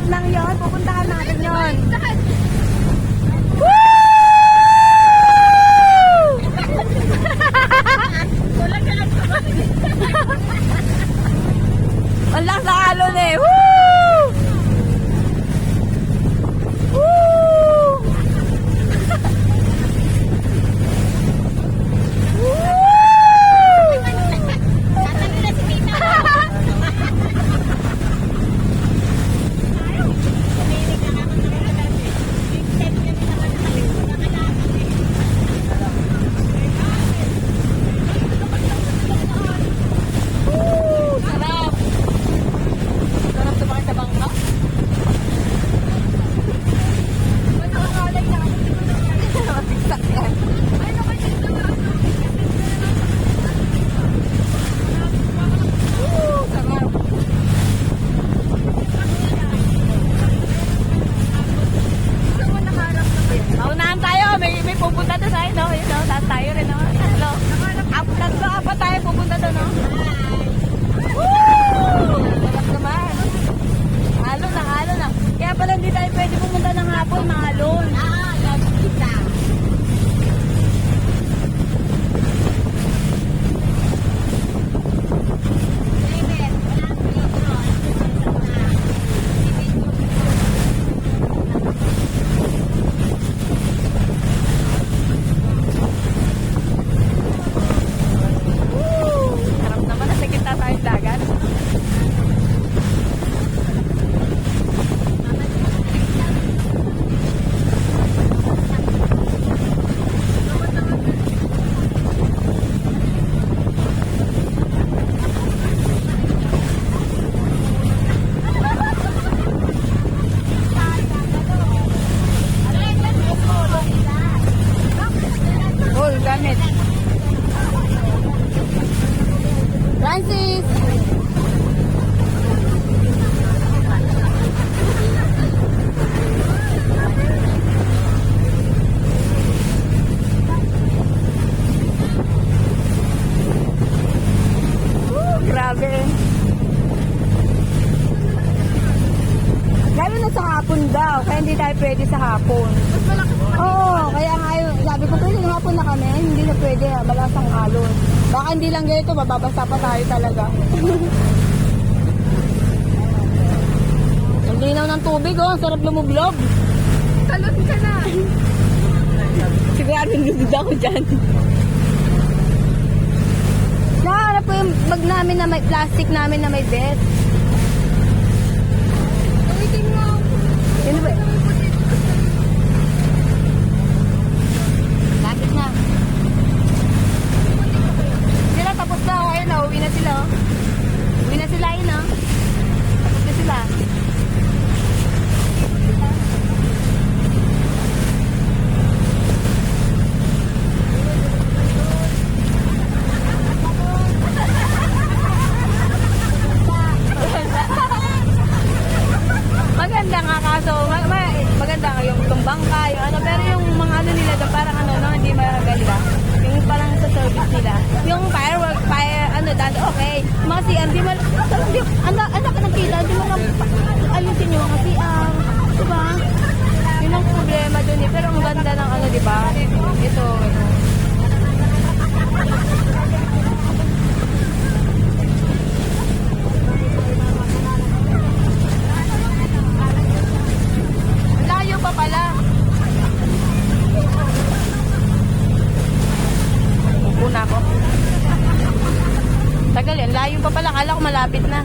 lang yon. Pupuntahan natin yon. Ang lakas ng alon eh. Woo! Woo! Maunahan tayo, may pupunta doon ay, no? Yun, no? Taas tayo rin, no? Tatlo. Tatlo, apat tayo pupunta doon, no? Woo! Sarap naman. Alon na. Kaya pala hindi tayo pwede pumunta ng hapon, maalon. Lagi kita. Gamit. Francis! Grabe. Lalo na sa hapon daw, kaya hindi tayo pwede sa hapon. Oo, kaya nga yun, sabi ko pwede ng hapon na kami, hindi na pwede, malakas ang alon. Baka hindi lang ganito, mababasa pa tayo talaga. Ang linaw ng tubig, oh, ang sarap lumublob. Talon ka na. Sigurado nilubid ako dyan. Nakaharap ko yung bag namin na may plastic namin na may vest. Uwitin mo. Yun ba? Lapit na. Sila tapos na. Ayun na, uwi na sila. Uwi na sila yun, tapos na sila. Maganda nga kaso, maganda nga yung bangka, yung ano, pero yung mga ano nila doon, parang ano, no, hindi maganda. Yung parang sa service nila. Yung firework, ano, dati, okay. Mga CR, di man, anak ka ng kita, di man ayusin nyo kasi, diba? Yun ang problema doon eh, pero ang ganda ng ano, diba? Ito. Layo pa pala. Upo na ako. Tagal yan, layo pa pala. Kala ko malapit na.